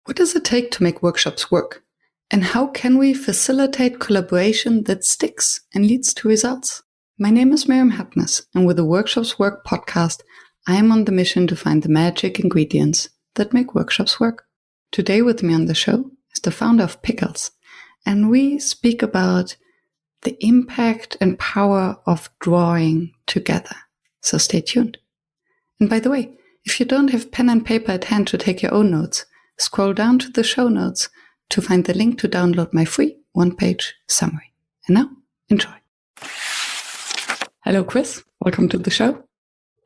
What does it take to make workshops work? And how can we facilitate collaboration that sticks and leads to results? My name is Miriam Hartness, and with the Workshops Work podcast, I am on the mission to find the magic ingredients that make workshops work. Today with me on the show is the founder of Piccles, and we speak about the impact and power of drawing together. So stay tuned. And by the way, if you don't have pen and paper at hand to take your own notes, scroll down to the show notes to find the link to download my free one-page summary. And now, enjoy. Hello, Chris. Welcome to the show.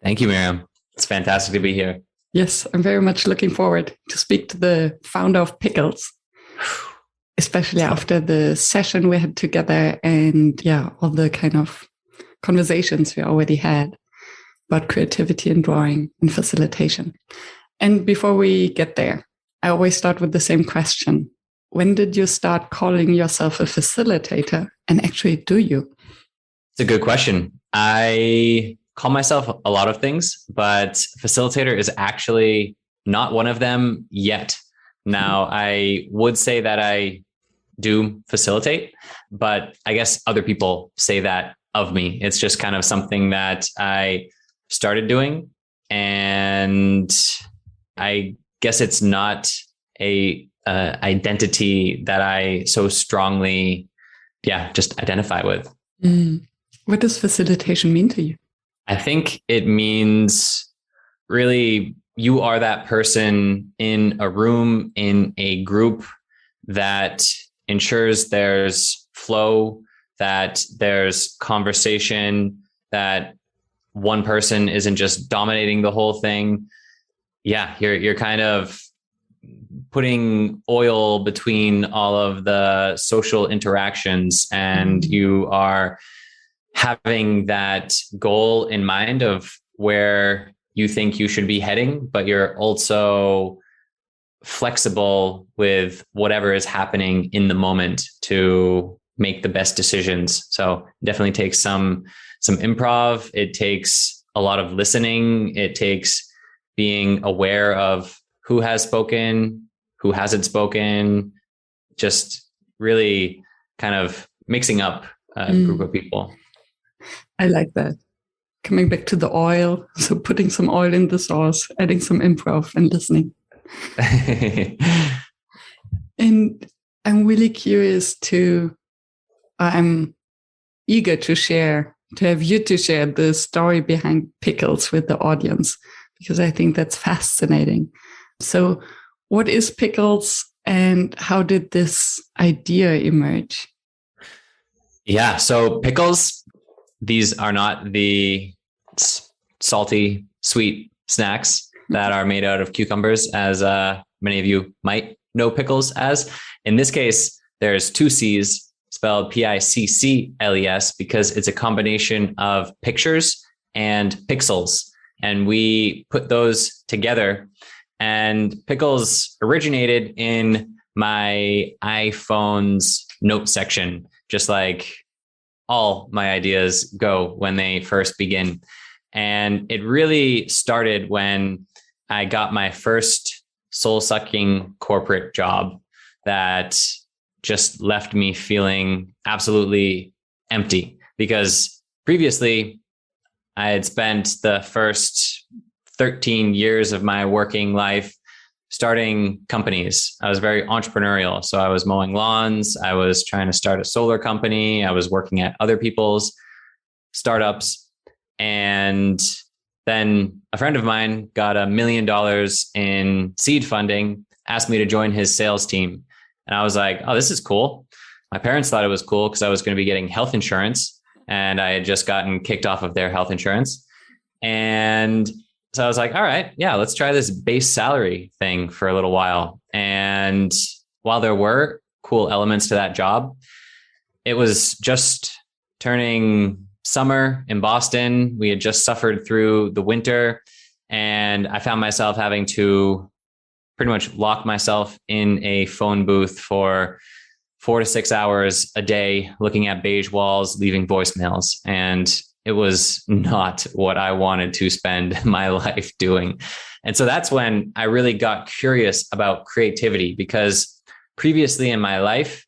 Thank you, Miriam. It's fantastic to be here. Yes, I'm very much looking forward to speak to the founder of Piccles, especially after the session we had together and all the kind of conversations we already had about creativity and drawing and facilitation. And before we get there, I always start with the same question. When did you start calling yourself a facilitator? And actually, do you? It's a good question. I call myself a lot of things, but facilitator is actually not one of them yet. Now, I would say that I do facilitate, but I guess other people say that of me. It's just kind of something that I started doing, and I guess it's not a identity that I so strongly, just identify with. What does facilitation mean to you? I think it means really you are that person in a room, in a group that ensures there's flow, that there's conversation, that one person isn't just dominating the whole thing. Yeah, you're kind of putting oil between all of the social interactions, and you are having that goal in mind of where you think you should be heading, but you're also flexible with whatever is happening in the moment to make the best decisions. So it definitely takes some improv. It takes a lot of listening. It takes being aware of who has spoken, who hasn't spoken, just really kind of mixing up a group of people. I like that. Coming back to the oil. So putting some oil in the sauce, adding some improv and listening. And I'm really curious I'm eager to have you to share the story behind Piccles with the audience, because I think that's fascinating. So what is Piccles and how did this idea emerge? Yeah, so Piccles, these are not the salty, sweet snacks that are made out of cucumbers, as many of you might know pickles as. In this case, there's two C's, spelled Piccles, because it's a combination of pictures and pixels. And we put those together. And Piccles originated in my iPhone's note section, just like all my ideas go when they first begin. And it really started when I got my first soul-sucking corporate job that just left me feeling absolutely empty, because previously I had spent the first 13 years of my working life starting companies. I was very entrepreneurial. So I was mowing lawns. I was trying to start a solar company. I was working at other people's startups. And then a friend of mine got $1 million in seed funding, asked me to join his sales team. And I was like, oh, this is cool. My parents thought it was cool because I was going to be getting health insurance, and I had just gotten kicked off of their health insurance. And so I was like, all right, let's try this base salary thing for a little while. And while there were cool elements to that job, it was just turning summer in Boston. We had just suffered through the winter, and I found myself having to pretty much lock myself in a phone booth for 4 to 6 hours a day, looking at beige walls, leaving voicemails. And it was not what I wanted to spend my life doing. And so that's when I really got curious about creativity, because previously in my life,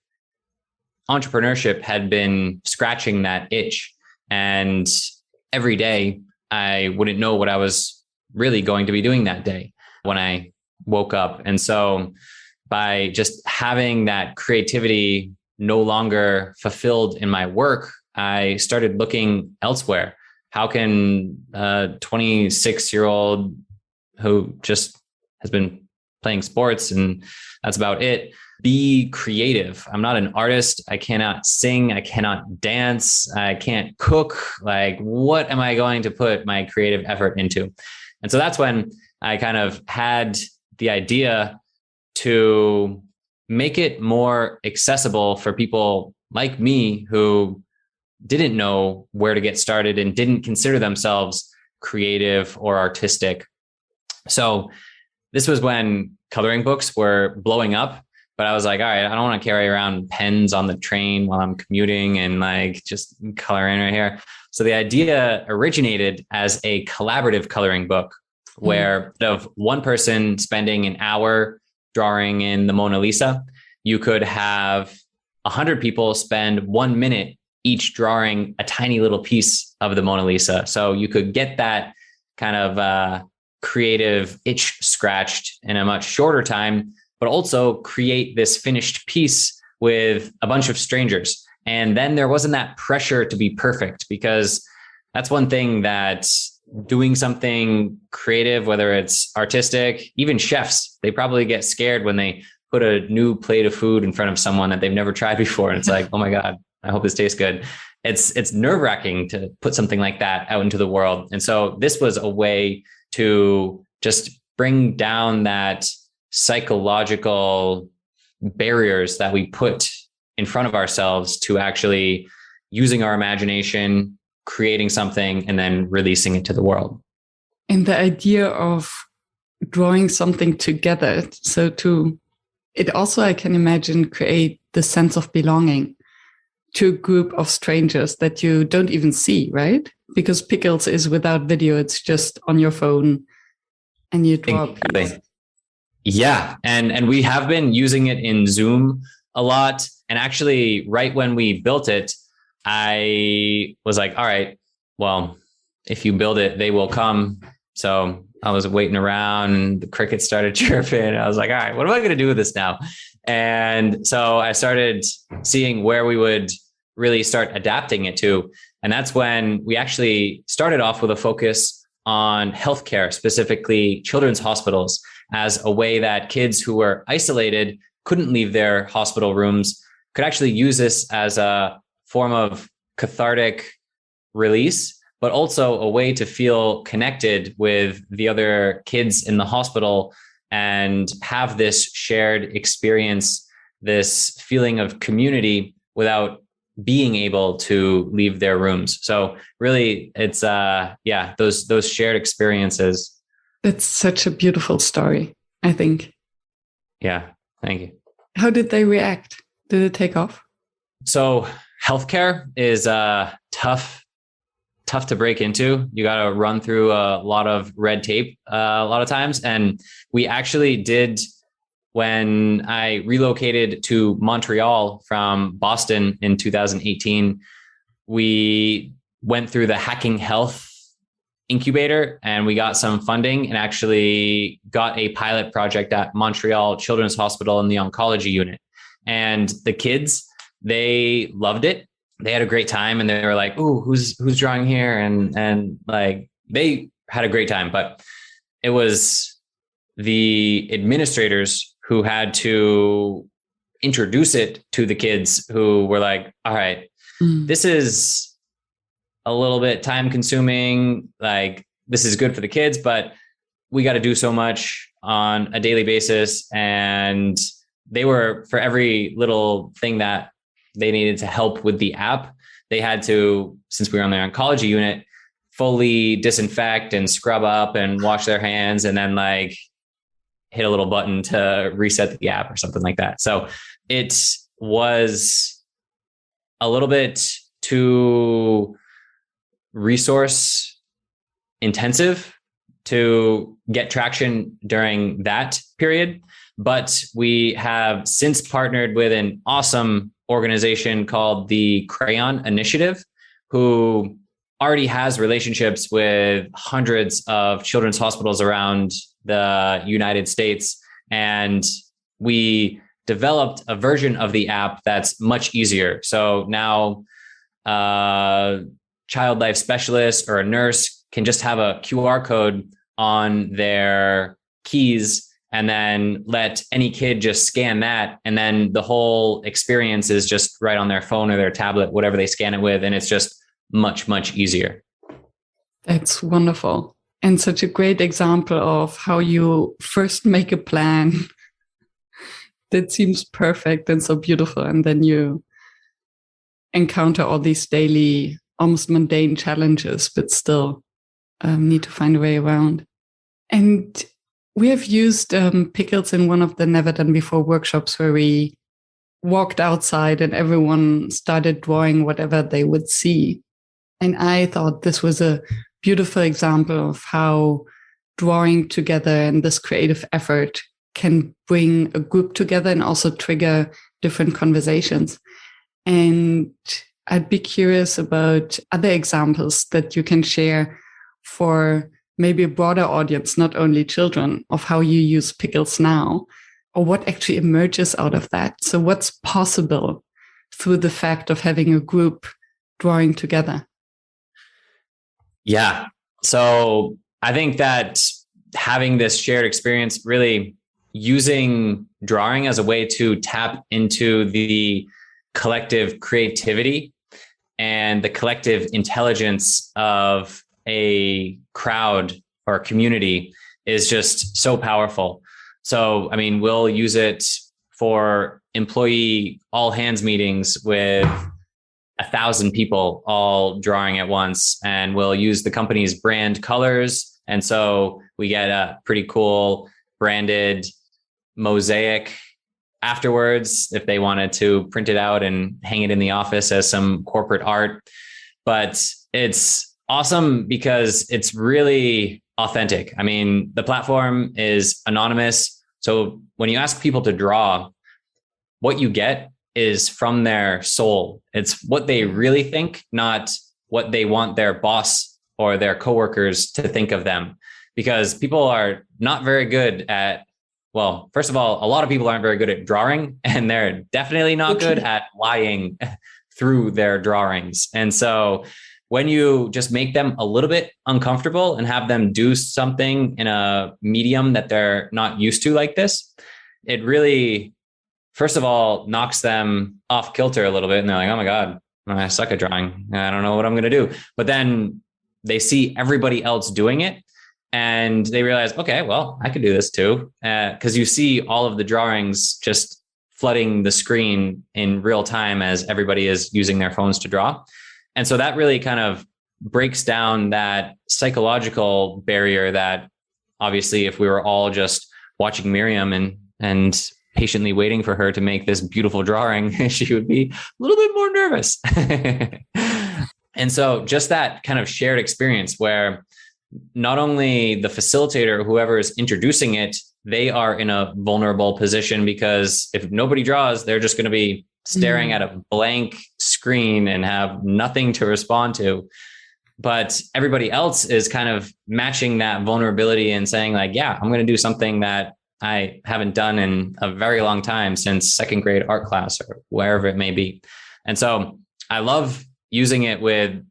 entrepreneurship had been scratching that itch. And every day I wouldn't know what I was really going to be doing that day when I woke up. And so by just having that creativity no longer fulfilled in my work, I started looking elsewhere. How can a 26-year-old who just has been playing sports and that's about it, be creative? I'm not an artist. I cannot sing. I cannot dance. I can't cook. Like, what am I going to put my creative effort into? And so that's when I kind of had the idea to make it more accessible for people like me who didn't know where to get started and didn't consider themselves creative or artistic. So this was when coloring books were blowing up, but I was like, all right, I don't want to carry around pens on the train while I'm commuting and like just coloring right here. So the idea originated as a collaborative coloring book where instead of one person spending an hour drawing in the Mona Lisa, you could have 100 people spend 1 minute each drawing a tiny little piece of the Mona Lisa. So you could get that kind of creative itch scratched in a much shorter time, but also create this finished piece with a bunch of strangers. And then there wasn't that pressure to be perfect, because that's one thing that doing something creative, whether it's artistic, even chefs, they probably get scared when they put a new plate of food in front of someone that they've never tried before. And it's like, oh my God, I hope this tastes good. It's nerve-wracking to put something like that out into the world. And so this was a way to just bring down that psychological barriers that we put in front of ourselves to actually using our imagination, creating something, and then releasing it to the world. And the idea of drawing something together. So it also, I can imagine, create the sense of belonging to a group of strangers that you don't even see, right? Because Pickles is without video. It's just on your phone and you draw Exactly. a piece. Yeah. And we have been using it in Zoom a lot. And actually, right when we built it, I was like, all right, well, if you build it, they will come. So I was waiting around and the crickets started chirping. I was like, all right, what am I going to do with this now? And so I started seeing where we would really start adapting it to. And that's when we actually started off with a focus on healthcare, specifically children's hospitals, as a way that kids who were isolated, couldn't leave their hospital rooms, could actually use this as a form of cathartic release, but also a way to feel connected with the other kids in the hospital and have this shared experience, this feeling of community without being able to leave their rooms. So really it's those shared experiences. It's such a beautiful story, I think. Yeah, thank you. How did they react? Did it take off? So healthcare is tough to break into. You got to run through a lot of red tape a lot of times. And we actually did, when I relocated to Montreal from Boston in 2018, we went through the Hacking Health incubator and we got some funding and actually got a pilot project at Montreal Children's Hospital in the oncology unit. And the kids, they loved it. They had a great time and they were like, "Ooh, who's drawing here?" And like they had a great time, but it was the administrators who had to introduce it to the kids who were like, "All right, this is a little bit time consuming. Like this is good for the kids, but we got to do so much on a daily basis." And they were, for every little thing that they needed to help with the app, they had to, since we were on their oncology unit, fully disinfect and scrub up and wash their hands and then like hit a little button to reset the app or something like that. So it was a little bit too resource intensive to get traction during that period. But we have since partnered with an awesome organization called the Crayon Initiative, who already has relationships with hundreds of children's hospitals around the United States. And we developed a version of the app that's much easier. So now child life specialist or a nurse can just have a QR code on their keys and then let any kid just scan that. And then the whole experience is just right on their phone or their tablet, whatever they scan it with. And it's just much, much easier. That's wonderful. And such a great example of how you first make a plan that seems perfect and so beautiful. And then you encounter all these daily, almost mundane challenges, but still need to find a way around. And we have used Pickles in one of the Never Done Before workshops where we walked outside and everyone started drawing whatever they would see. And I thought this was a beautiful example of how drawing together and this creative effort can bring a group together and also trigger different conversations. And I'd be curious about other examples that you can share for maybe a broader audience, not only children, of how you use Pickles now, or what actually emerges out of that. So what's possible through the fact of having a group drawing together? Yeah. So I think that having this shared experience, really using drawing as a way to tap into the collective creativity and the collective intelligence of a crowd or a community is just so powerful. So, I mean, we'll use it for employee all hands meetings with 1,000 people all drawing at once, and we'll use the company's brand colors. And so we get a pretty cool branded mosaic afterwards if they wanted to print it out and hang it in the office as some corporate art. But it's awesome because it's really authentic. I mean, the platform is anonymous. So when you ask people to draw, what you get is from their soul. It's what they really think, not what they want their boss or their coworkers to think of them. Because people are not very good at, well, first of all, a lot of people aren't very good at drawing, and they're definitely not good at lying through their drawings. And so when you just make them a little bit uncomfortable and have them do something in a medium that they're not used to like this, it really, first of all, knocks them off kilter a little bit. And they're like, oh my God, I suck at drawing. I don't know what I'm going to do. But then they see everybody else doing it and they realize, okay, well, I could do this too. Because you see all of the drawings just flooding the screen in real time as everybody is using their phones to draw. And so that really kind of breaks down that psychological barrier that obviously if we were all just watching Miriam and patiently waiting for her to make this beautiful drawing, she would be a little bit more nervous. And so just that kind of shared experience where not only the facilitator, whoever is introducing it, they are in a vulnerable position because if nobody draws, they're just going to be staring at a blank screen and have nothing to respond to. But everybody else is kind of matching that vulnerability and saying like, yeah, I'm going to do something that I haven't done in a very long time, since second grade art class or wherever it may be. And so I love using it with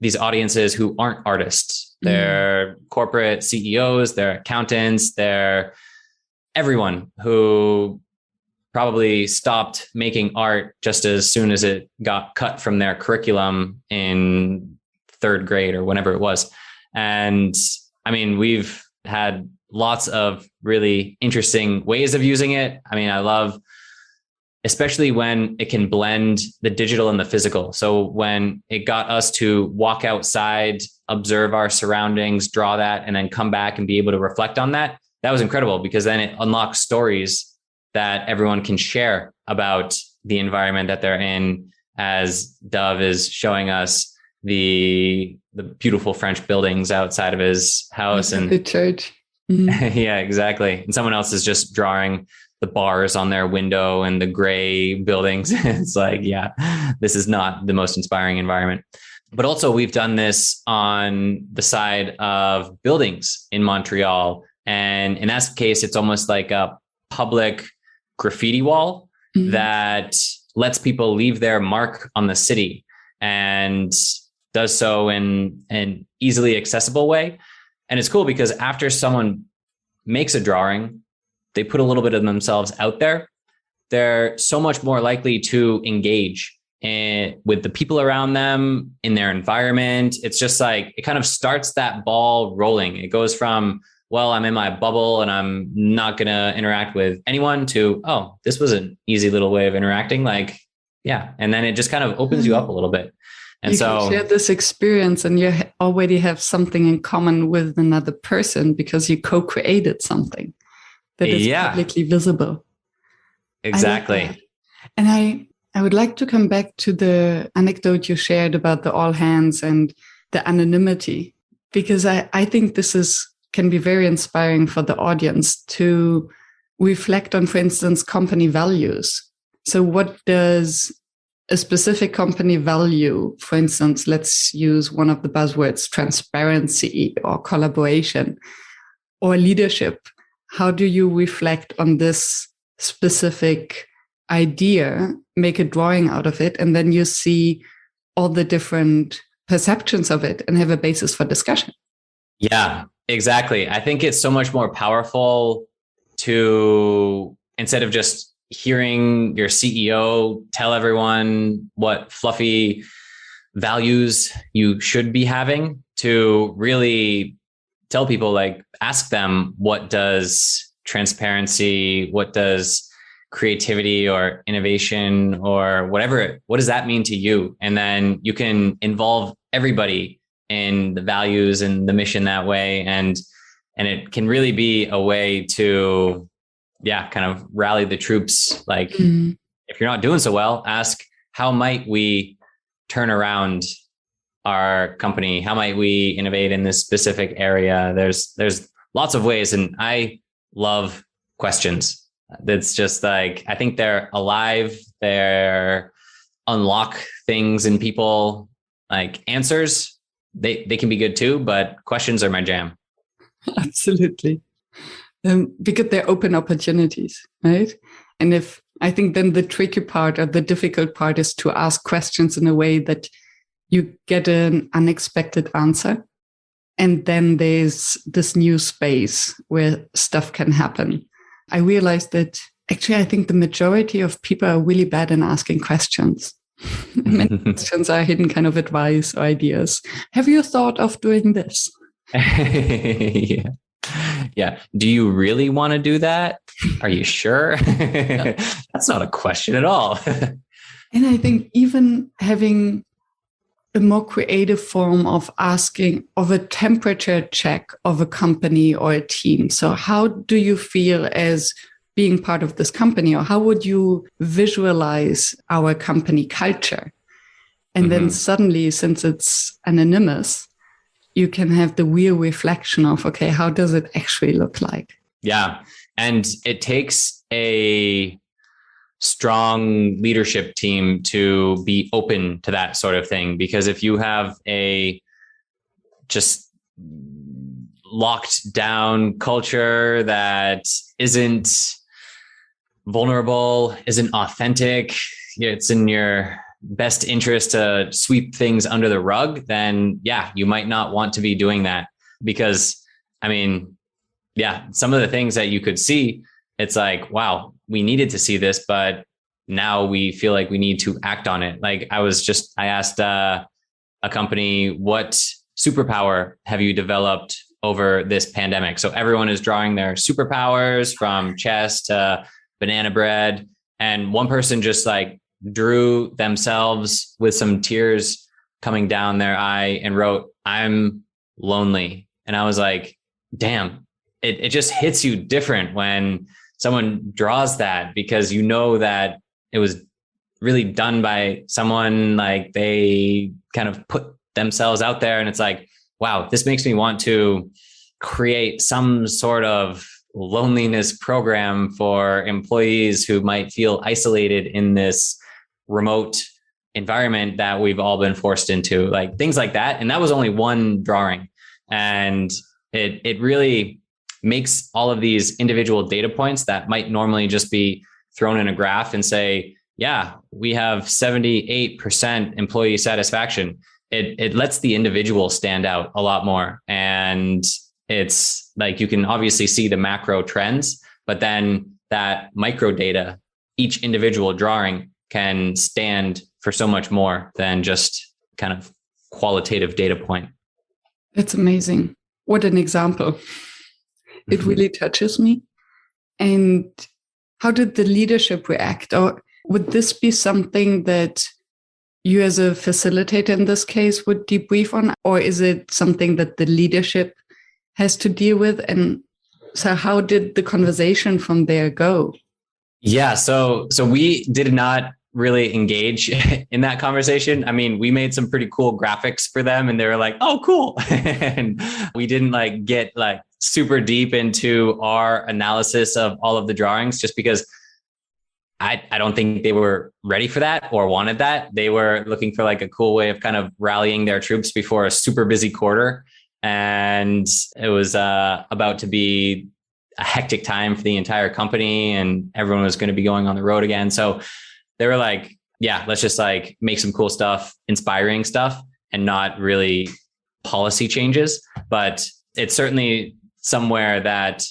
these audiences who aren't artists. They're corporate CEOs, they're accountants, they're everyone who probably stopped making art just as soon as it got cut from their curriculum in third grade or whenever it was. And I mean, we've had lots of really interesting ways of using it. I mean, I love, especially when it can blend the digital and the physical. So when it got us to walk outside, observe our surroundings, draw that, and then come back and be able to reflect on that, that was incredible because then it unlocks stories that everyone can share about the environment that they're in, as Dove is showing us the beautiful French buildings outside of his house and the church. Mm-hmm. yeah, exactly. And someone else is just drawing the bars on their window and the gray buildings. It's like, yeah, this is not the most inspiring environment. But also we've done this on the side of buildings in Montreal. And in that case, it's almost like a public graffiti wall that lets people leave their mark on the city and does so in an easily accessible way. And it's cool because after someone makes a drawing, they put a little bit of themselves out there. They're so much more likely to engage with the people around them in their environment. It's just like, it kind of starts that ball rolling. It goes from, well, I'm in my bubble and I'm not going to interact with anyone to, oh, this was an easy little way of interacting. Like, yeah. And then it just kind of opens you up a little bit. And you can share this experience and you already have something in common with another person because you co-created something that is publicly visible. Exactly. And I would like to come back to the anecdote you shared about the all hands and the anonymity, because I think this can be very inspiring for the audience to reflect on, for instance, company values. So what does a specific company value? For instance, let's use one of the buzzwords, transparency or collaboration or leadership. How do you reflect on this specific idea, make a drawing out of it, and then you see all the different perceptions of it and have a basis for discussion? Yeah, exactly. I think it's so much more powerful to, instead of just hearing your CEO tell everyone what fluffy values you should be having, to really tell people, like, ask them, what does transparency, what does creativity or innovation or whatever, what does that mean to you? And then you can involve everybody in the values and the mission that way. And it can really be a way to, kind of rally the troops. Like, if you're not doing so well, ask, how might we turn around our company? How might we innovate in this specific area? There's lots of ways. And I love questions. That's just like, I think they're alive. They're unlock things in people. Like, answers, they can be good too, but questions are my jam. Absolutely. Because they're open opportunities, right? And I think then the tricky part or the difficult part is to ask questions in a way that you get an unexpected answer. And then there's this new space where stuff can happen. I realized that actually, I think the majority of people are really bad in asking questions. Many questions are hidden kind of advice or ideas. Have you thought of doing this? Yeah. Do you really want to do that? Are you sure? That's not a question at all. And I think even having a more creative form of asking, of a temperature check of a company or a team. So how do you feel as being part of this company, or how would you visualize our company culture? And then suddenly, since it's anonymous, you can have the real reflection of, okay, how does it actually look like? Yeah. And it takes a strong leadership team to be open to that sort of thing. Because if you have a just locked down culture that isn't vulnerable, isn't authentic, it's in your best interest to sweep things under the rug, then you might not want to be doing that. Because some of the things that you could see, it's like, wow, we needed to see this, but now we feel like we need to act on it. Like, I asked a company, what superpower have you developed over this pandemic? So everyone is drawing their superpowers, from chess to banana bread. And one person just like drew themselves with some tears coming down their eye and wrote, "I'm lonely." And I was like, damn, it just hits you different when someone draws that, because you know that it was really done by someone, like they kind of put themselves out there. And it's like, wow, this makes me want to create some sort of loneliness program for employees who might feel isolated in this remote environment that we've all been forced into, like things like that. And that was only one drawing. And it really makes all of these individual data points that might normally just be thrown in a graph and say, yeah, we have 78% employee satisfaction. It lets the individual stand out a lot more. And it's like, you can obviously see the macro trends, but then that micro data, each individual drawing can stand for so much more than just kind of qualitative data point. That's amazing. What an example. It really touches me. And how did the leadership react? Or would this be something that you as a facilitator in this case would debrief on? Or is it something that the leadership has to deal with? And so how did the conversation from there go? Yeah, so we did not really engage in that conversation. I mean, we made some pretty cool graphics for them and they were like, oh, cool. And we didn't like get like super deep into our analysis of all of the drawings just because I don't think they were ready for that or wanted that. They were looking for like a cool way of kind of rallying their troops before a super busy quarter. And it was about to be a hectic time for the entire company and everyone was going to be going on the road again. So they were like, yeah, let's just like make some cool stuff, inspiring stuff, and not really policy changes. But it's certainly somewhere that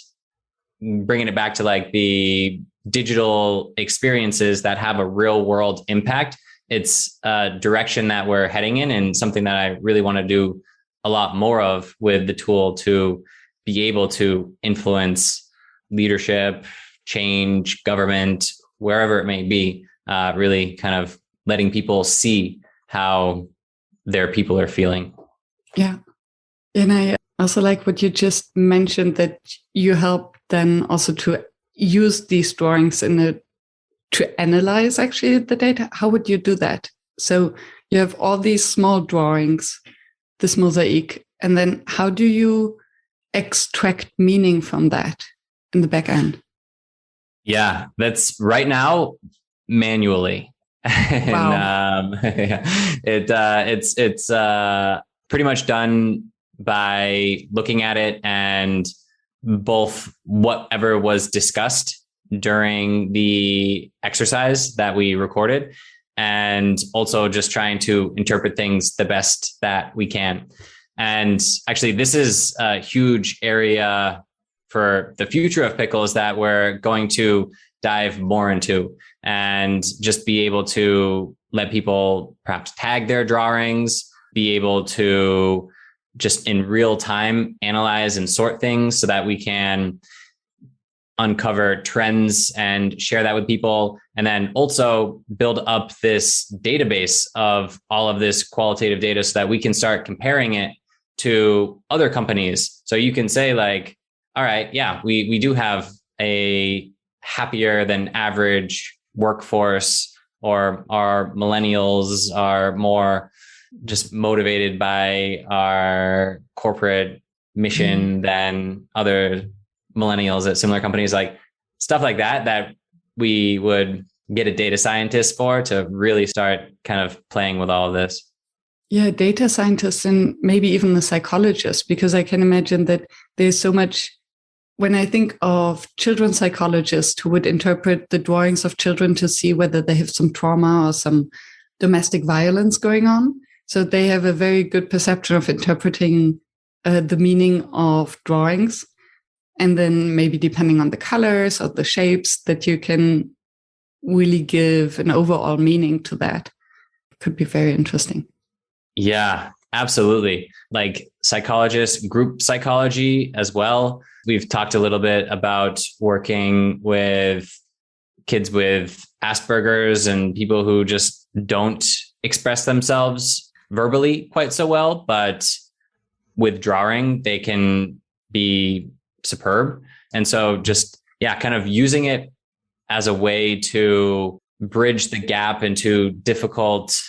bringing it back to like the digital experiences that have a real world impact. It's a direction that we're heading in and something that I really want to do a lot more of with the tool to be able to influence leadership, change, government, wherever it may be. Really kind of letting people see how their people are feeling. Yeah. And I also like what you just mentioned, that you help then also to use these drawings to analyze actually the data. How would you do that? So you have all these small drawings, this mosaic, and then how do you extract meaning from that in the back end? Yeah, that's right now manually. Wow. And it's pretty much done by looking at it and both whatever was discussed during the exercise that we recorded and also just trying to interpret things the best that we can. And actually, this is a huge area for the future of Pickles that we're going to dive more into and just be able to let people perhaps tag their drawings, be able to just in real time analyze and sort things so that we can uncover trends and share that with people. And then also build up this database of all of this qualitative data so that we can start comparing it to other companies. So you can say like, all right, yeah, we do have a happier than average workforce, or our millennials are more just motivated by our corporate mission than other millennials at similar companies, like stuff like that we would get a data scientist for to really start kind of playing with all of this. Yeah, data scientists and maybe even the psychologist, because I can imagine that there's so much. When I think of children's psychologists who would interpret the drawings of children to see whether they have some trauma or some domestic violence going on, so they have a very good perception of interpreting the meaning of drawings. And then maybe depending on the colors or the shapes, that you can really give an overall meaning to that. It could be very interesting. Yeah, absolutely. Like psychologists, group psychology as well. We've talked a little bit about working with kids with Asperger's and people who just don't express themselves verbally quite so well, but with drawing, they can be superb. And so just, yeah, kind of using it as a way to bridge the gap into difficult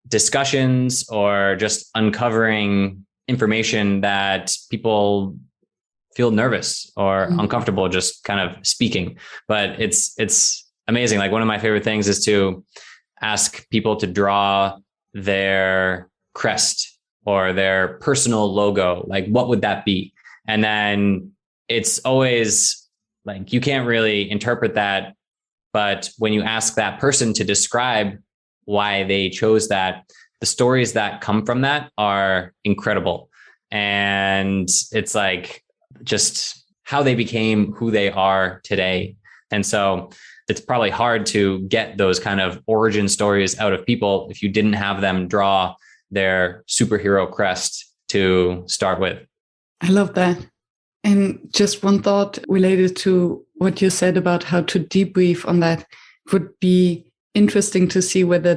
discussions or just uncovering information that people feel nervous or uncomfortable just kind of speaking. But it's amazing. Like one of my favorite things is to ask people to draw their crest or their personal logo. Like, what would that be? And then it's always like, you can't really interpret that. But when you ask that person to describe why they chose that, the stories that come from that are incredible. And it's like just how they became who they are today. And so it's probably hard to get those kind of origin stories out of people if you didn't have them draw their superhero crest to start with. I love that. And just one thought related to what you said about how to debrief on that. It would be interesting to see whether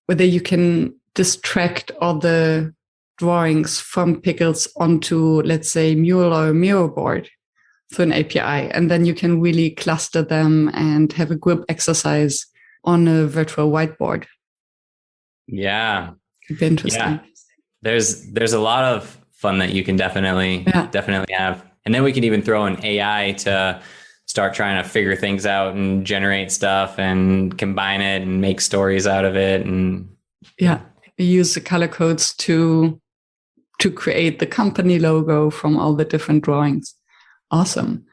you can distract all the drawings from Pickles onto, let's say, Mural or a Miro board through an API. And then you can really cluster them and have a group exercise on a virtual whiteboard. Yeah. It'd be interesting. Yeah. There's a lot of fun that you can definitely have. And then we can even throw in AI to start trying to figure things out and generate stuff and combine it and make stories out of it. And use the color codes to create the company logo from all the different drawings. Awesome.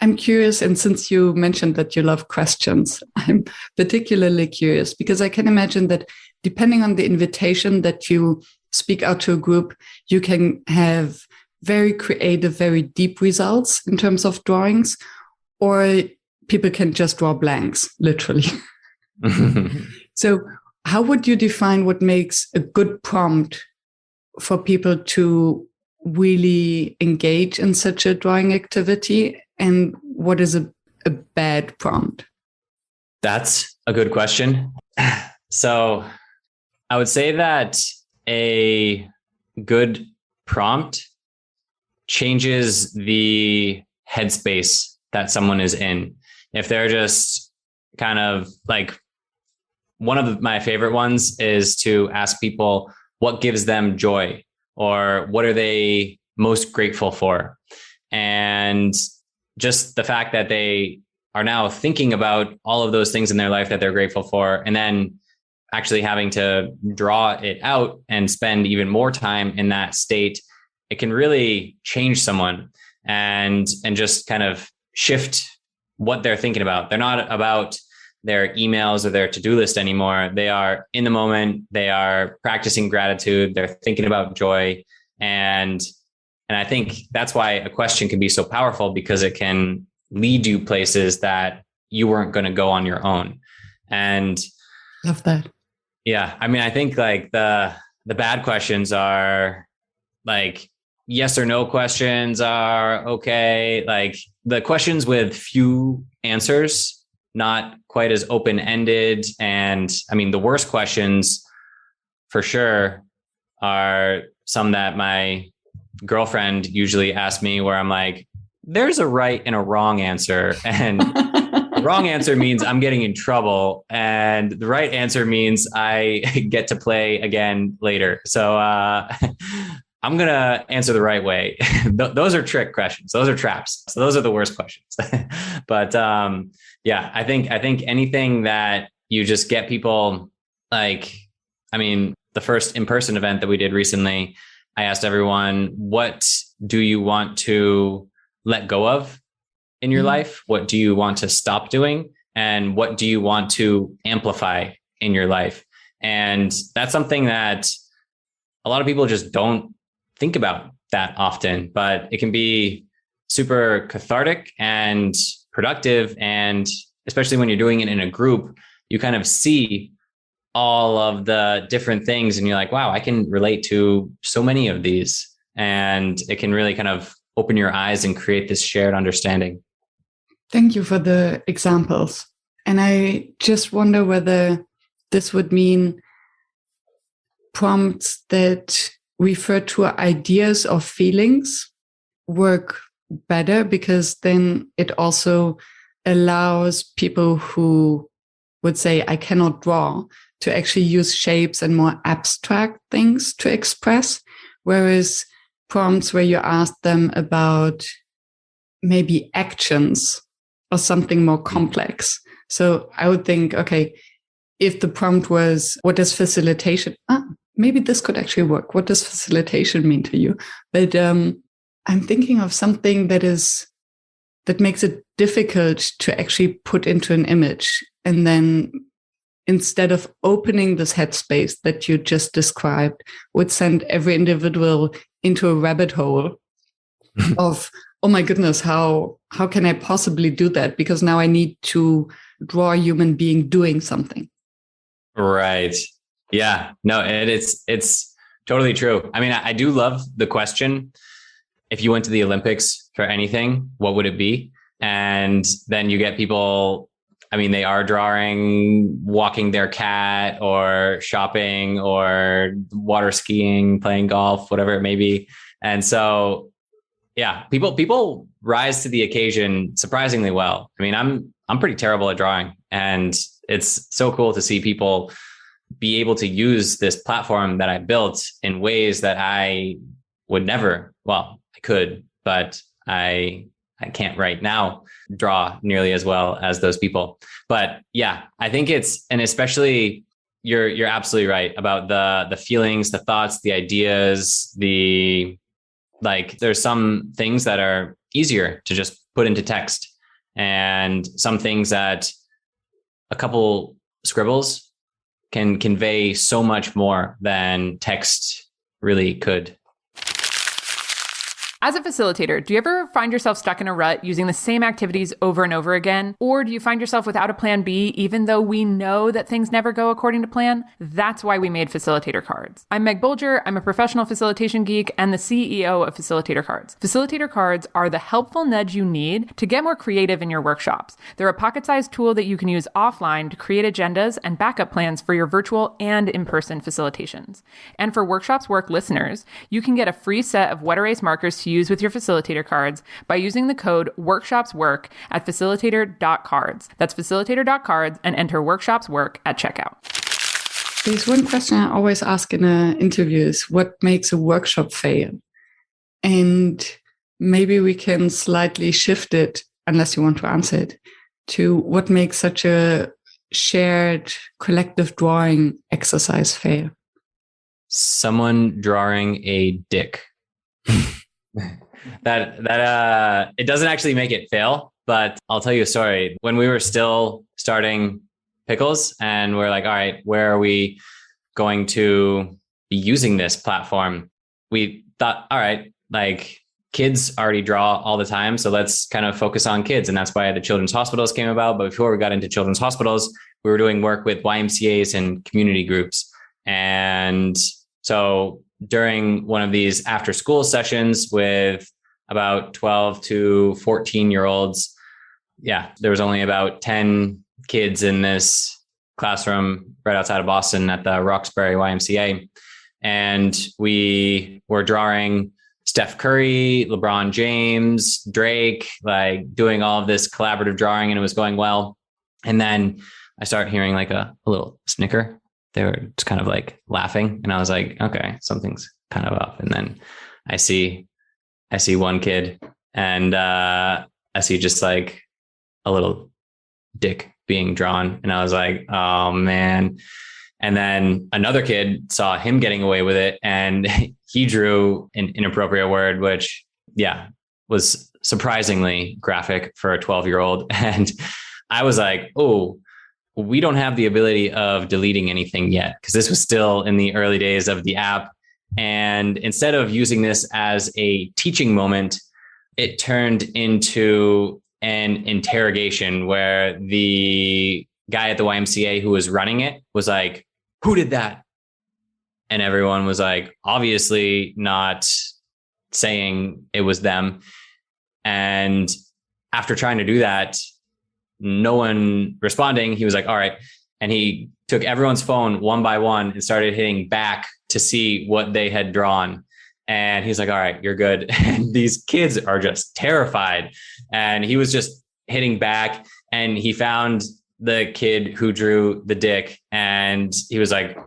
I'm curious, and since you mentioned that you love questions, I'm particularly curious because I can imagine that depending on the invitation that you speak out to a group, you can have very creative, very deep results in terms of drawings, or people can just draw blanks, literally. So how would you define what makes a good prompt for people to really engage in such a drawing activity? And what is a bad prompt? That's a good question. So I would say that a good prompt changes the headspace that someone is in. If they're just kind of like, one of my favorite ones is to ask people what gives them joy or what are they most grateful for. And just the fact that they are now thinking about all of those things in their life that they're grateful for, and then actually having to draw it out and spend even more time in that state, it can really change someone and just kind of shift what they're thinking about. They're not about their emails or their to-do list anymore. They are in the moment. They are practicing gratitude. They're thinking about joy. And I think that's why a question can be so powerful, because it can lead you places that you weren't going to go on your own. And love that. Yeah. I mean, I think like the bad questions are like yes or no questions are okay. Like the questions with few answers, not quite as open-ended. And I mean, the worst questions for sure are some that my girlfriend usually asks me, where I'm like, there's a right and a wrong answer. And the wrong answer means I'm getting in trouble. And the right answer means I get to play again later. So I'm going to answer the right way. Those are trick questions. Those are traps. So those are the worst questions. But yeah, I think anything that you just get people like, I mean, the first in-person event that we did recently, I asked everyone, what do you want to let go of in your life? What do you want to stop doing? And what do you want to amplify in your life? And that's something that a lot of people just don't think about that often, but it can be super cathartic and productive. And especially when you're doing it in a group, you kind of see all of the different things and you're like, wow, I can relate to so many of these. And it can really kind of open your eyes and create this shared understanding. Thank you for the examples. And I just wonder whether this would mean prompts that refer to ideas or feelings work better, because then it also allows people who would say, I cannot draw, to actually use shapes and more abstract things to express, whereas prompts where you ask them about maybe actions or something more complex. So I would think, okay, if the prompt was, what does facilitation? Maybe this could actually work. What does facilitation mean to you? But I'm thinking of something that makes it difficult to actually put into an image. And then instead of opening this headspace that you just described, would send every individual into a rabbit hole of, oh my goodness, how can I possibly do that? Because now I need to draw a human being doing something. Right. Yeah. No, it's totally true. I mean, I do love the question. If you went to the Olympics for anything, what would it be? And then you get people, I mean, they are drawing, walking their cat or shopping or water skiing, playing golf, whatever it may be. And so, yeah, people rise to the occasion surprisingly well. I mean, I'm pretty terrible at drawing, and it's so cool to see people be able to use this platform that I built in ways that I would never, well, I could, but I can't right now draw nearly as well as those people. But yeah, I think and especially you're absolutely right about the feelings, the thoughts, the ideas, there's some things that are easier to just put into text, and some things that a couple scribbles can convey so much more than text really could. As a facilitator, do you ever find yourself stuck in a rut using the same activities over and over again? Or do you find yourself without a plan B, even though we know that things never go according to plan? That's why we made facilitator cards. I'm Meg Bolger. I'm a professional facilitation geek and the CEO of Facilitator Cards. Facilitator cards are the helpful nudge you need to get more creative in your workshops. They're a pocket-sized tool that you can use offline to create agendas and backup plans for your virtual and in-person facilitations. And for Workshops Work listeners, you can get a free set of wet erase markers to use with your facilitator cards by using the code WorkshopsWork at facilitator.cards. That's facilitator.cards, and enter WorkshopsWork at checkout. There's one question I always ask in an interview is, what makes a workshop fail? And maybe we can slightly shift it, unless you want to answer it, to what makes such a shared collective drawing exercise fail? Someone drawing a dick. that it doesn't actually make it fail, but I'll tell you a story. When we were still starting Pickles and we're like, all right, where are we going to be using this platform? We thought, all right, like kids already draw all the time, so let's kind of focus on kids. And that's why the children's hospitals came about. But before we got into children's hospitals, we were doing work with YMCAs and community groups. And so during one of these after school sessions with about 12 to 14-year-olds, there was only about 10 kids in this classroom right outside of Boston at the Roxbury YMCA. And we were drawing Steph Curry, LeBron James, Drake, like doing all of this collaborative drawing, and it was going well. And then I started hearing like a little snicker. They were just kind of like laughing, and I was like, okay, something's kind of up. And then I see one kid, and I see just like a little dick being drawn. And I was like, oh man. And then another kid saw him getting away with it, and he drew an inappropriate word, which was surprisingly graphic for a 12-year-old. And I was like, oh, we don't have the ability of deleting anything yet, because this was still in the early days of the app. And instead of using this as a teaching moment, it turned into an interrogation where the guy at the YMCA who was running it was like, who did that? And everyone was like, obviously not saying it was them. And after trying to do that, no one responding, he was like, all right. And he took everyone's phone one by one and started hitting back to see what they had drawn. And he's like, all right, you're good. And these kids are just terrified. And he was just hitting back, and he found the kid who drew the dick, and he was like,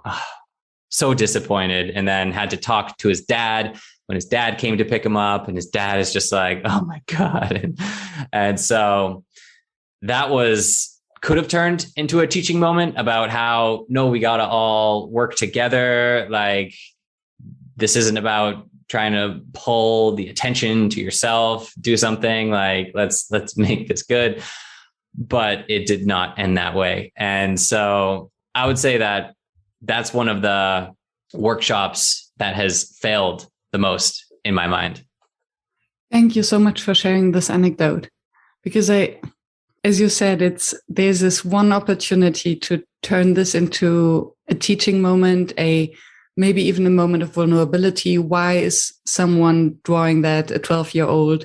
so disappointed, and then had to talk to his dad when his dad came to pick him up, and his dad is just like, oh my God. And so that could have turned into a teaching moment about how, no, we got to all work together. Like, this isn't about trying to pull the attention to yourself, do something like, let's make this good. But it did not end that way. And so I would say that that's one of the workshops that has failed the most in my mind. Thank you so much for sharing this anecdote, because as you said, there's this one opportunity to turn this into a teaching moment, maybe even a moment of vulnerability. Why is someone drawing that, a 12-year-old?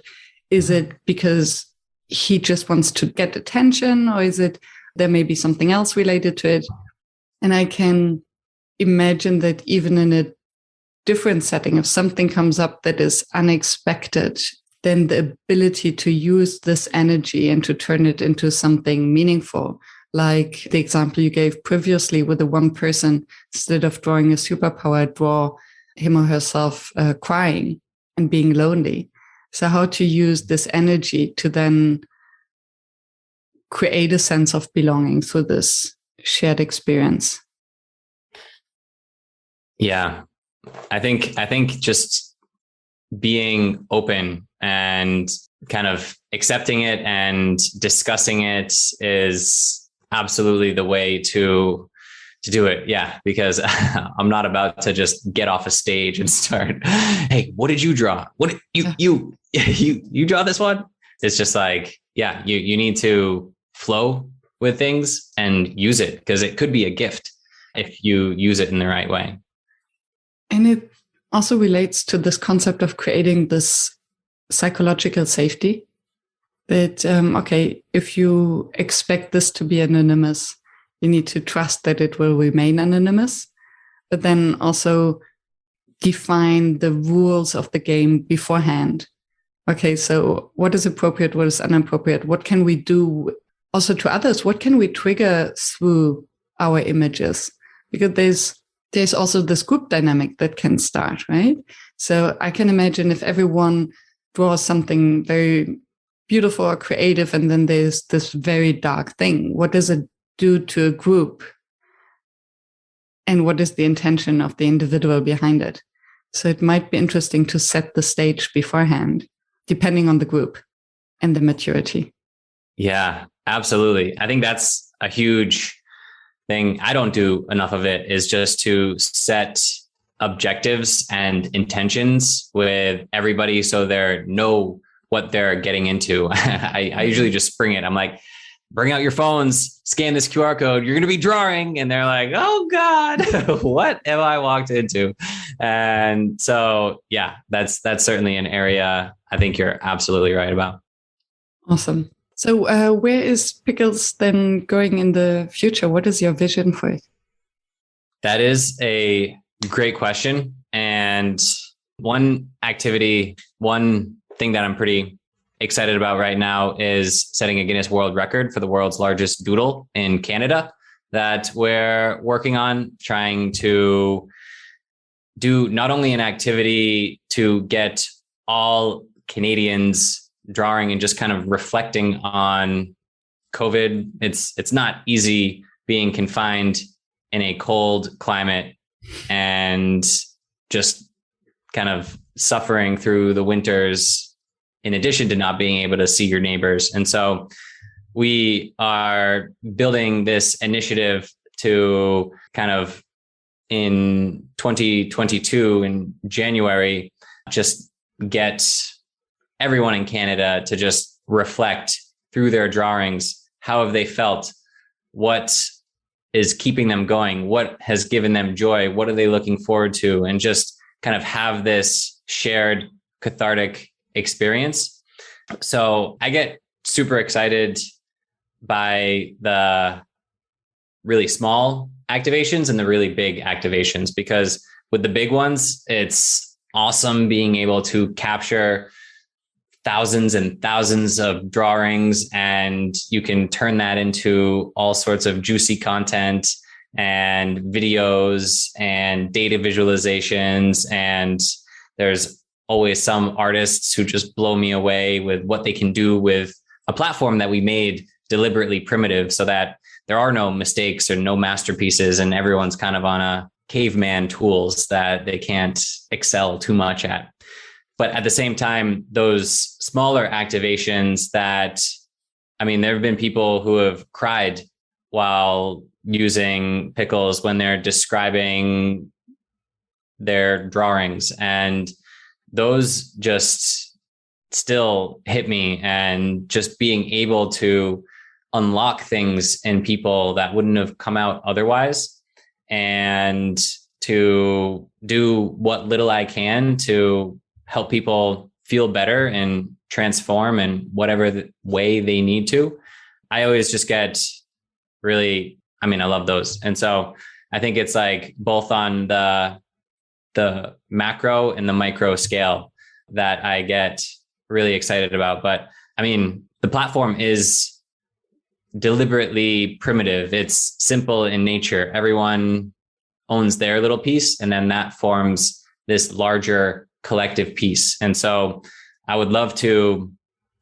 Is it because he just wants to get attention, or is it there may be something else related to it? And I can imagine that even in a different setting, if something comes up that is unexpected, then the ability to use this energy and to turn it into something meaningful, like the example you gave previously with the one person, instead of drawing a superpower, draw him or herself crying and being lonely. So how to use this energy to then create a sense of belonging through this shared experience. Yeah, I think just being open and kind of accepting it and discussing it is absolutely the way to do it. Yeah, because I'm not about to just get off a stage and start, hey, what did you draw? What you draw this one? It's just like, yeah, you need to flow with things and use it, because it could be a gift if you use it in the right way. And it also relates to this concept of creating this psychological safety that, okay, if you expect this to be anonymous, you need to trust that it will remain anonymous, but then also define the rules of the game beforehand. Okay, so what is appropriate? What is inappropriate? What can we do also to others? What can we trigger through our images? Because there's also this group dynamic that can start, right? So I can imagine if everyone draws something very beautiful or creative, and then there's this very dark thing, what does it do to a group? And what is the intention of the individual behind it? So it might be interesting to set the stage beforehand, depending on the group and the maturity. Yeah, absolutely. I think that's a huge thing. I don't do enough of it, is just to set objectives and intentions with everybody so they know what they're getting into. I usually just spring it. I'm like, bring out your phones, scan this QR code, you're going to be drawing. And they're like, oh God, what have I walked into? And so, yeah, that's certainly an area I think you're absolutely right about. Awesome. So where is Pickles then going in the future? What is your vision for it? That is a great question. And one thing that I'm pretty excited about right now is setting a Guinness World Record for the world's largest doodle in Canada that we're working on, trying to do not only an activity to get all Canadians drawing and just kind of reflecting on COVID. It's not easy being confined in a cold climate and just kind of suffering through the winters, in addition to not being able to see your neighbors. And so we are building this initiative to kind of in 2022 in January, just get everyone in Canada to just reflect through their drawings. How have they felt? What is keeping them going? What has given them joy? What are they looking forward to? And just kind of have this shared cathartic experience. So I get super excited by the really small activations and the really big activations, because with the big ones, it's awesome being able to capture thousands and thousands of drawings, and you can turn that into all sorts of juicy content and videos and data visualizations. And there's always some artists who just blow me away with what they can do with a platform that we made deliberately primitive so that there are no mistakes or no masterpieces, and everyone's kind of on a caveman tools that they can't excel too much at. But at the same time, those smaller activations that, I mean, there have been people who have cried while using Pickles when they're describing their drawings. And those just still hit me. And just being able to unlock things in people that wouldn't have come out otherwise, and to do what little I can to help people feel better and transform in whatever way they need to. I always just get really, I mean, I love those. And so I think it's like both on the macro and the micro scale that I get really excited about. But I mean, the platform is deliberately primitive. It's simple in nature. Everyone owns their little piece, and then that forms this larger collective piece. And so I would love to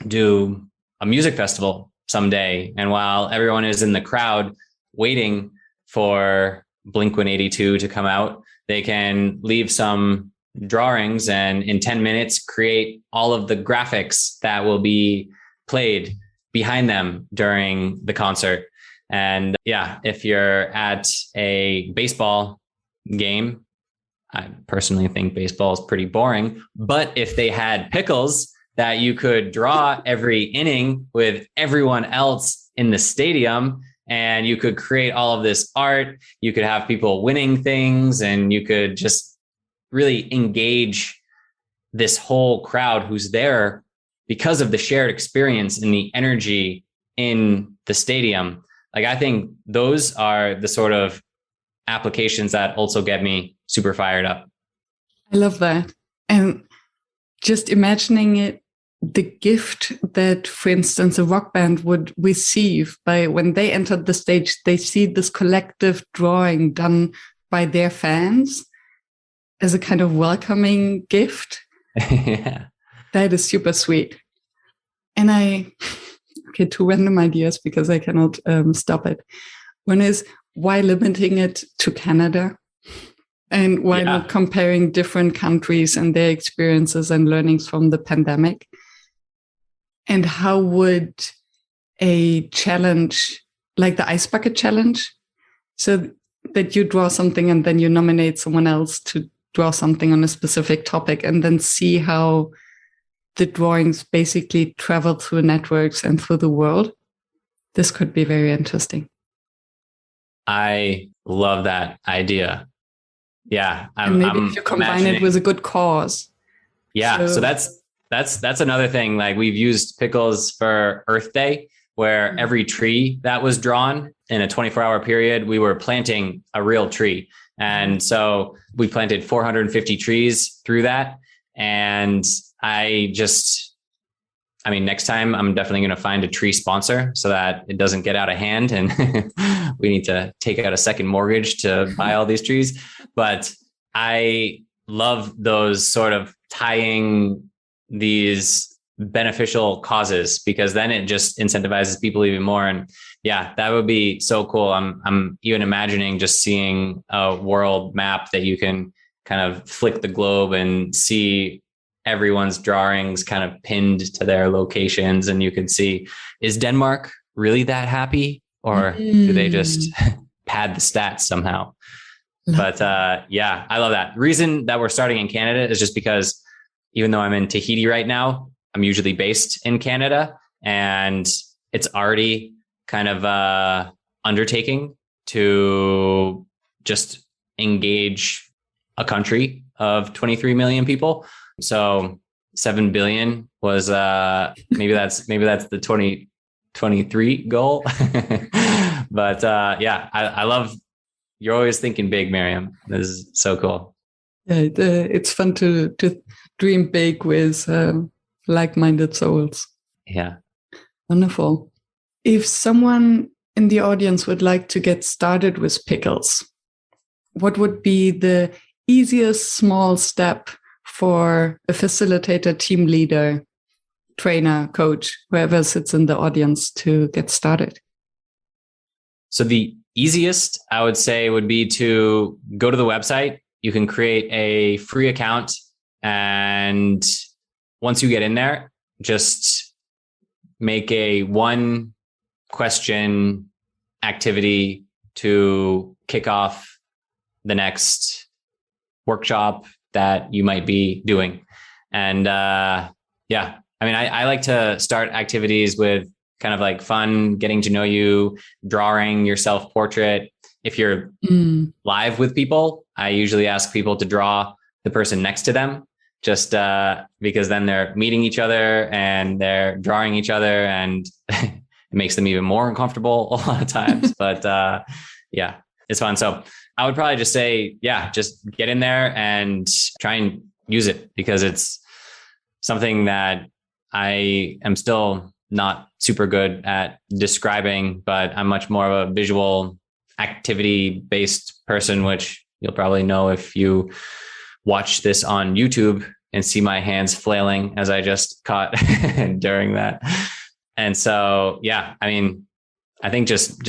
do a music festival someday. And while everyone is in the crowd waiting for Blink-182 to come out, they can leave some drawings and in 10 minutes create all of the graphics that will be played behind them during the concert. And yeah, if you're at a baseball game, I personally think baseball is pretty boring, but if they had Pickles that you could draw every inning with everyone else in the stadium, and you could create all of this art, you could have people winning things, and you could just really engage this whole crowd who's there because of the shared experience and the energy in the stadium. Like, I think those are the sort of applications that also get me super fired up. I love that. And just imagining it, the gift that, for instance, a rock band would receive by when they entered the stage, they see this collective drawing done by their fans as a kind of welcoming gift. Yeah. That is super sweet. And okay, two random ideas because I cannot stop it. One is, why limiting it to Canada? And why not comparing different countries and their experiences and learnings from the pandemic? And how would a challenge like the Ice Bucket Challenge, so that you draw something and then you nominate someone else to draw something on a specific topic, and then see how the drawings basically travel through networks and through the world? This could be very interesting. I love that idea. Yeah. And maybe if you combine it with a good cause. Yeah. So that's another thing. Like, we've used Pickles for Earth Day, where every tree that was drawn in a 24-hour period, we were planting a real tree. And so we planted 450 trees through that. And next time I'm definitely going to find a tree sponsor so that it doesn't get out of hand and we need to take out a second mortgage to buy all these trees. But I love those sort of tying these beneficial causes, because then it just incentivizes people even more. And yeah, that would be so cool. I'm even imagining just seeing a world map that you can kind of flick the globe and see everyone's drawings kind of pinned to their locations. And you can see, is Denmark really that happy, or do they just pad the stats somehow? But yeah, I love that. The reason that we're starting in Canada is just because even though I'm in Tahiti right now, I'm usually based in Canada, and it's already kind of a undertaking to just engage a country of 23 million people. So 7 billion was maybe that's the 2023 goal. But yeah, I love, you're always thinking big, Miriam. This is so cool. Yeah, it's fun to dream big with like-minded souls. Yeah. Wonderful. If someone in the audience would like to get started with Pickles, what would be the easiest small step for a facilitator, team leader, trainer, coach, whoever sits in the audience to get started? So the easiest, I would say, would be to go to the website. You can create a free account. And once you get in there, just make a 1-question activity to kick off the next workshop that you might be doing. And I like to start activities with kind of like fun, getting to know you, drawing your self-portrait. If you're live with people, I usually ask people to draw the person next to them, just because then they're meeting each other and they're drawing each other, and it makes them even more uncomfortable a lot of times. But it's fun. So I would probably just say, just get in there and try and use it, because it's something that I am still not super good at describing, but I'm much more of a visual activity-based person, which you'll probably know if you watch this on YouTube and see my hands flailing as I just caught during that. And so, I think just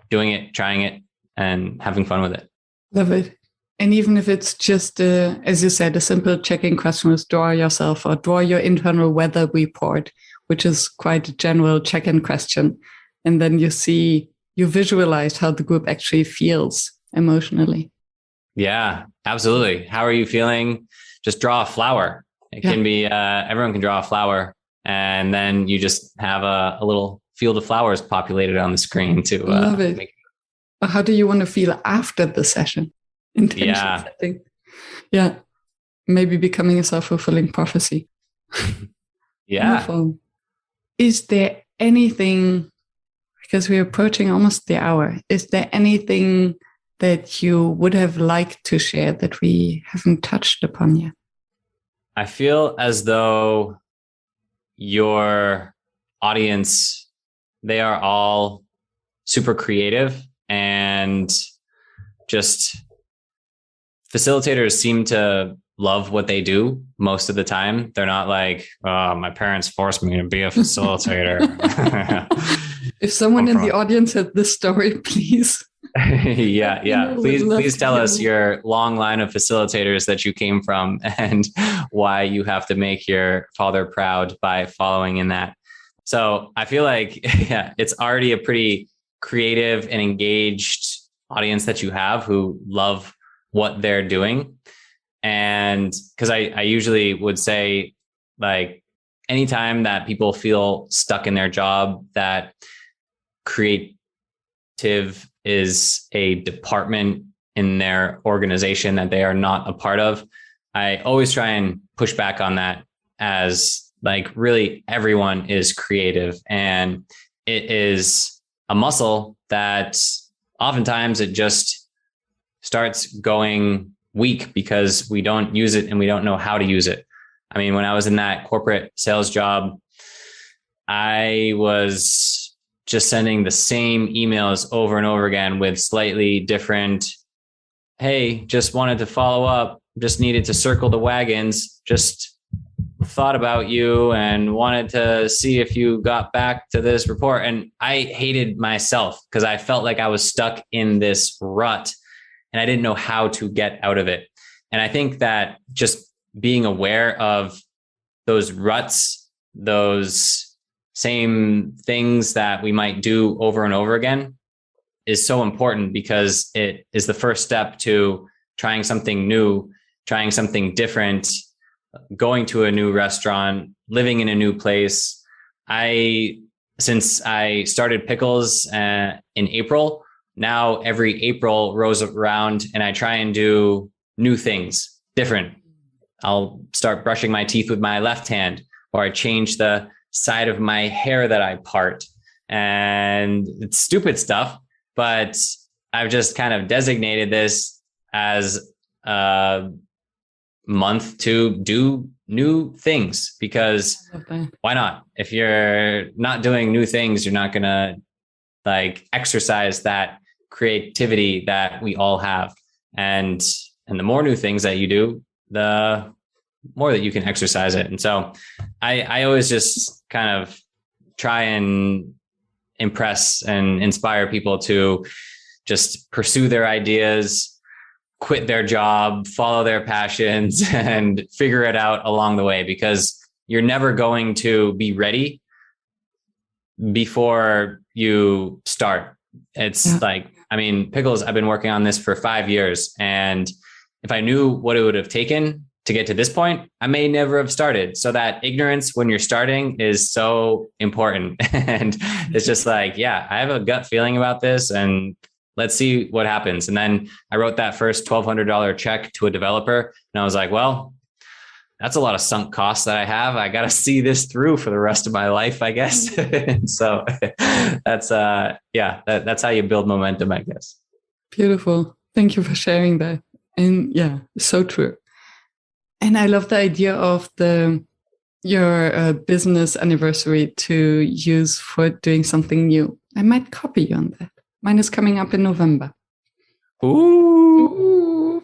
doing it, trying it, and having fun with it. Love it. And even if it's just, as you said, a simple check-in question with draw yourself or draw your internal weather report, which is quite a general check-in question. And then you visualize how the group actually feels emotionally. Yeah, absolutely. How are you feeling? Just draw a flower. It can be, everyone can draw a flower. And then you just have a little field of flowers populated on the screen to love it. How do you want to feel after the session? Intention setting. Yeah. Maybe becoming a self-fulfilling prophecy. Wonderful. Is there anything, because we're approaching almost the hour, is there anything that you would have liked to share that we haven't touched upon yet? I feel as though your audience, they are all super creative, and just facilitators seem to love what they do most of the time. They're not like, oh, my parents forced me to be a facilitator. If someone in the audience had this story, please. Please tell us your long line of facilitators that you came from and why you have to make your father proud by following in that. So I feel like, it's already a pretty creative and engaged audience that you have who love what they're doing. And because I usually would say, like, anytime that people feel stuck in their job, that creative is a department in their organization that they are not a part of, I always try and push back on that, as like, really everyone is creative, and it is a muscle that oftentimes it just starts going weak because we don't use it and we don't know how to use it. I mean, when I was in that corporate sales job, I was just sending the same emails over and over again with slightly different, hey, just wanted to follow up, just needed to circle the wagons, just thought about you and wanted to see if you got back to this report. And I hated myself because I felt like I was stuck in this rut and I didn't know how to get out of it. And I think that just being aware of those ruts, those same things that we might do over and over again, is so important, because it is the first step to trying something new, trying something different, going to a new restaurant, living in a new place. Since I started Pickles in April, now every April rolls around and I try and do new things, different. I'll start brushing my teeth with my left hand, or I change the side of my hair that I part. And it's stupid stuff, but I've just kind of designated this as my month to do new things, because why not? If you're not doing new things, you're not going to like exercise that creativity that we all have. And the more new things that you do, the more that you can exercise it. And so I always just kind of try and impress and inspire people to just pursue their ideas, quit their job, follow their passions, and figure it out along the way, because you're never going to be ready before you start. It's like, I mean, Pickles, I've been working on this for 5 years, and if I knew what it would have taken to get to this point, I may never have started. So that ignorance when you're starting is so important. And it's just like, yeah, I have a gut feeling about this, and let's see what happens. And then I wrote that first $1,200 check to a developer, and I was like, well, that's a lot of sunk costs that I have. I got to see this through for the rest of my life, I guess. So that's, that's how you build momentum, I guess. Beautiful. Thank you for sharing that. And yeah, so true. And I love the idea of your business anniversary to use for doing something new. I might copy you on that. Mine is coming up in November. Ooh.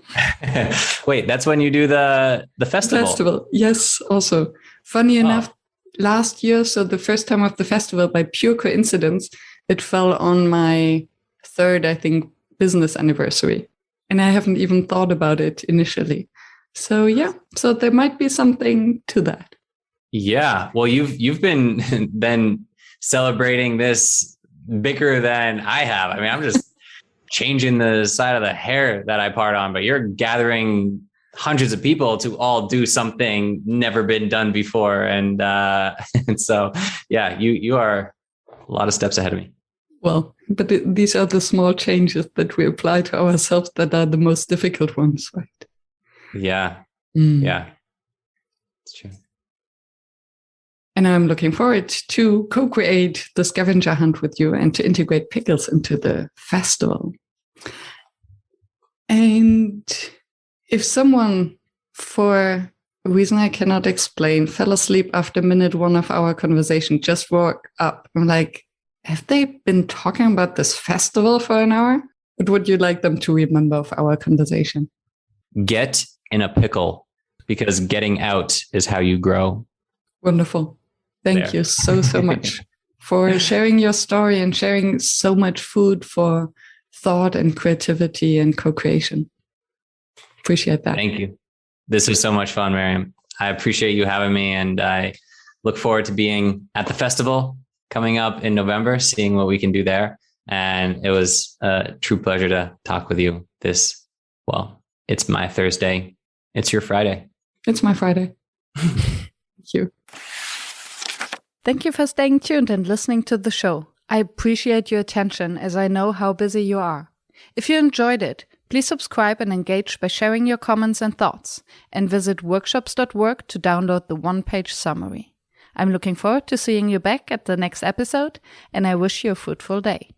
Wait, that's when you do the festival? Festival, yes, also. Funny enough, last year, so the first time of the festival, by pure coincidence, it fell on my third, I think, business anniversary. And I haven't even thought about it initially. So yeah, so there might be something to that. Yeah, well, you've been then celebrating this bigger than I have. I mean, I'm just changing the side of the hair that I part on, but you're gathering hundreds of people to all do something never been done before. And so, yeah, you are a lot of steps ahead of me. Well, but these are the small changes that we apply to ourselves that are the most difficult ones, right? Yeah. Yeah. It's true. And I'm looking forward to co-create the scavenger hunt with you and to integrate Pickles into the festival. And if someone, for a reason I cannot explain, fell asleep after minute 1 of our conversation, just woke up, I'm like, have they been talking about this festival for an hour? What would you like them to remember of our conversation? Get in a pickle, because getting out is how you grow. Wonderful. Thank you so much for sharing your story and sharing so much food for thought and creativity and co-creation. Appreciate that. Thank you. This was so much fun, Miriam. I appreciate you having me, and I look forward to being at the festival coming up in November, seeing what we can do there. And it was a true pleasure to talk with you it's my Thursday. It's your Friday. It's my Friday. Thank you. Thank you for staying tuned and listening to the show. I appreciate your attention, as I know how busy you are. If you enjoyed it, please subscribe and engage by sharing your comments and thoughts, and visit workshops.work to download the one-page summary. I'm looking forward to seeing you back at the next episode, and I wish you a fruitful day.